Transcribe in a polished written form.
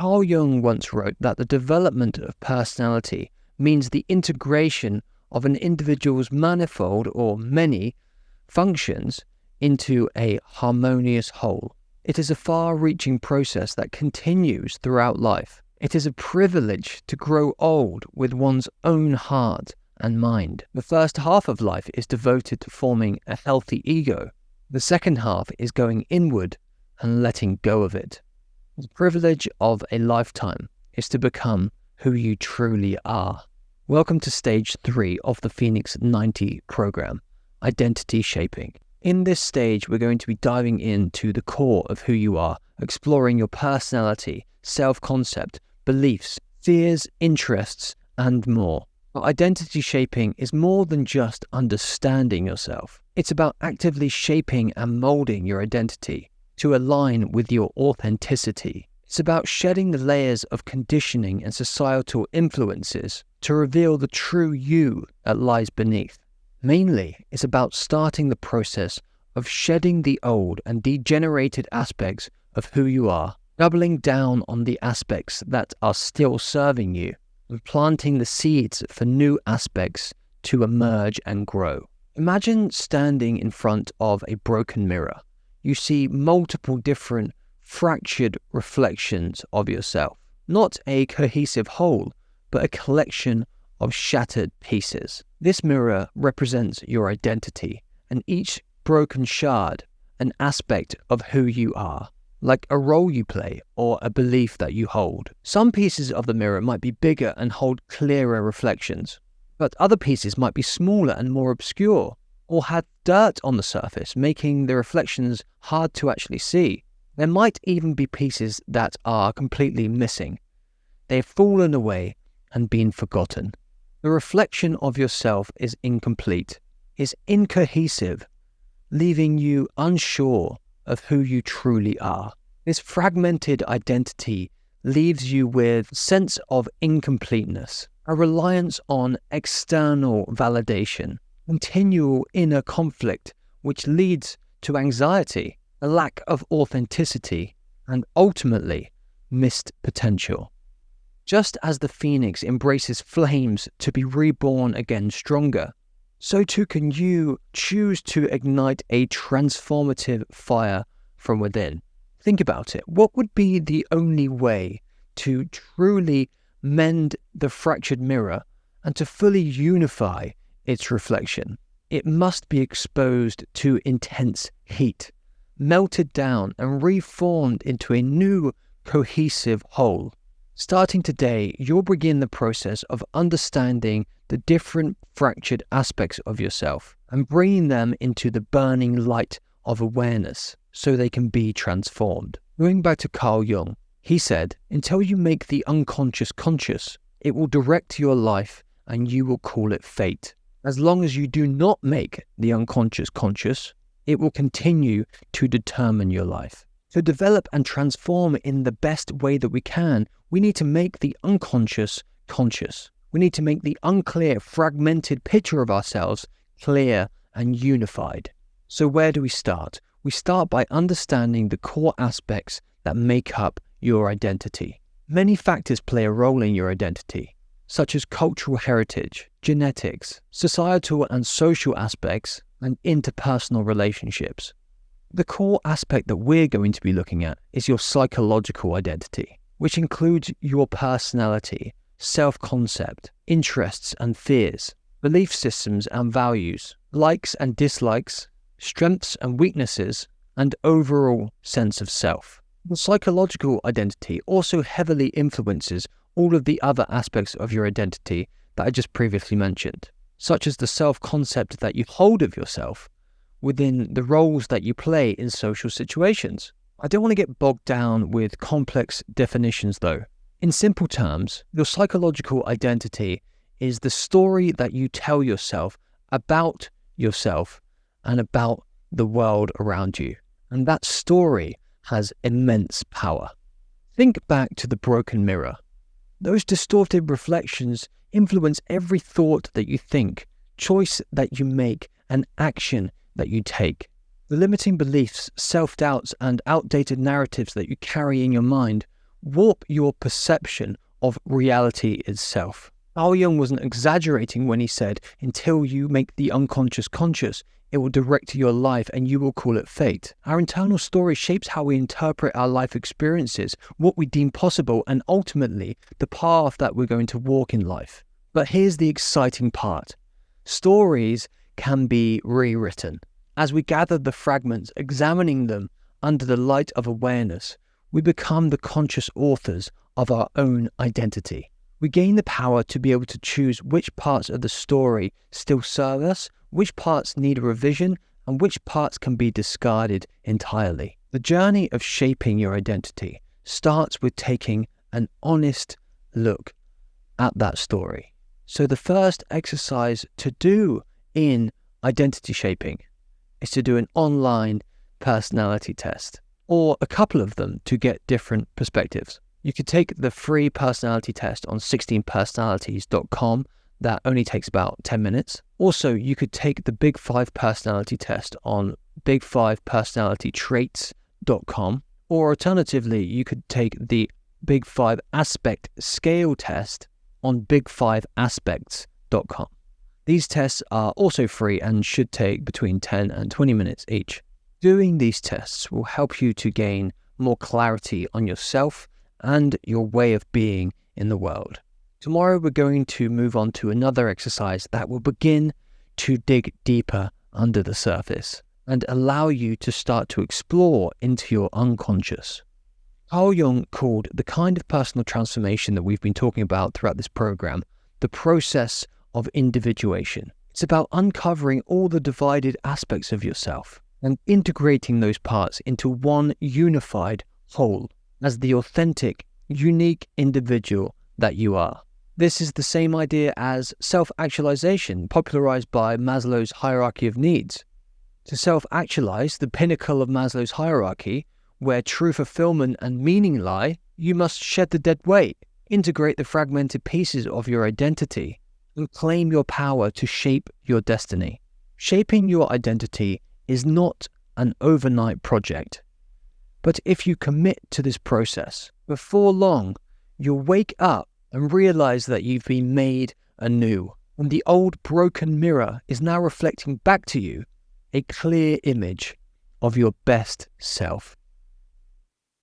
Carl Jung once wrote that the development of personality means the integration of an individual's manifold or many functions into a harmonious whole. It is a far-reaching process that continues throughout life. It is a privilege to grow old with one's own heart and mind. The first half of life is devoted to forming a healthy ego. The second half is going inward and letting go of it. The privilege of a lifetime is to become who you truly are. Welcome to stage 3 of the Phoenix 90 program, Identity Shaping. In this stage, we're going to be diving into the core of who you are, exploring your personality, self-concept, beliefs, fears, interests, and more. But identity shaping is more than just understanding yourself. It's about actively shaping and molding your identity to align with your authenticity. It's about shedding the layers of conditioning and societal influences to reveal the true you that lies beneath. Mainly, it's about starting the process of shedding the old and degenerated aspects of who you are, doubling down on the aspects that are still serving you, and planting the seeds for new aspects to emerge and grow. Imagine standing in front of a broken mirror. You see multiple different fractured reflections of yourself, not a cohesive whole, but a collection of shattered pieces. This mirror represents your identity, and each broken shard an aspect of who you are, like a role you play or a belief that you hold. Some pieces of the mirror might be bigger and hold clearer reflections, but other pieces might be smaller and more obscure, or had dirt on the surface, making the reflections hard to actually see. There might even be pieces that are completely missing. They've fallen away and been forgotten. The reflection of yourself is incomplete, is incohesive, leaving you unsure of who you truly are. This fragmented identity leaves you with a sense of incompleteness, a reliance on external validation, continual inner conflict which leads to anxiety, a lack of authenticity, and ultimately missed potential. Just as the phoenix embraces flames to be reborn again stronger, so too can you choose to ignite a transformative fire from within. Think about it. What would be the only way to truly mend the fractured mirror and to fully unify its reflection? It must be exposed to intense heat, melted down and reformed into a new cohesive whole. Starting today, you'll begin the process of understanding the different fractured aspects of yourself and bringing them into the burning light of awareness so they can be transformed. Going back to Carl Jung, he said, "Until you make the unconscious conscious, it will direct your life and you will call it fate. As long as you do not make the unconscious conscious, it will continue to determine your life." To develop and transform in the best way that we can, we need to make the unconscious conscious. We need to make the unclear, fragmented picture of ourselves clear and unified. So where do we start? We start by understanding the core aspects that make up your identity. Many factors play a role in your identity, such as cultural heritage, genetics, societal and social aspects, and interpersonal relationships. The core aspect that we're going to be looking at is your psychological identity, which includes your personality, self-concept, interests and fears, belief systems and values, likes and dislikes, strengths and weaknesses, and overall sense of self. The psychological identity also heavily influences all of the other aspects of your identity that I just previously mentioned, such as the self-concept that you hold of yourself within the roles that you play in social situations. I don't want to get bogged down with complex definitions though. In simple terms, your psychological identity is the story that you tell yourself about yourself and about the world around you. And that story has immense power. Think back to the broken mirror. Those distorted reflections influence every thought that you think, choice that you make, and action that you take. The limiting beliefs, self-doubts, and outdated narratives that you carry in your mind warp your perception of reality itself. Carl Jung wasn't exaggerating when he said, until you make the unconscious conscious, it will direct your life and you will call it fate. Our internal story shapes how we interpret our life experiences, what we deem possible, and ultimately the path that we're going to walk in life. But here's the exciting part. Stories can be rewritten. As we gather the fragments, examining them under the light of awareness, we become the conscious authors of our own identity. We gain the power to be able to choose which parts of the story still serve us, which parts need a revision, and which parts can be discarded entirely. The journey of shaping your identity starts with taking an honest look at that story. So the first exercise to do in identity shaping is to do an online personality test, or a couple of them to get different perspectives. You could take the free personality test on 16personalities.com. That only takes about 10 minutes. Also, you could take the Big 5 personality test on big5personalitytraits.com. Or alternatively, you could take the Big 5 aspect scale test on big5aspects.com. These tests are also free and should take between 10 and 20 minutes each. Doing these tests will help you to gain more clarity on yourself and your way of being in the world. Tomorrow we're going to move on to another exercise that will begin to dig deeper under the surface and allow you to start to explore into your unconscious. Carl Jung called the kind of personal transformation that we've been talking about throughout this program the process of individuation. It's about uncovering all the divided aspects of yourself and integrating those parts into one unified whole as the authentic, unique individual that you are. This is the same idea as self-actualization, popularized by Maslow's hierarchy of needs. To self-actualize, the pinnacle of Maslow's hierarchy, where true fulfillment and meaning lie, you must shed the dead weight, integrate the fragmented pieces of your identity, and claim your power to shape your destiny. Shaping your identity is not an overnight project. But if you commit to this process, before long, you'll wake up and realize that you've been made anew. And the old broken mirror is now reflecting back to you a clear image of your best self.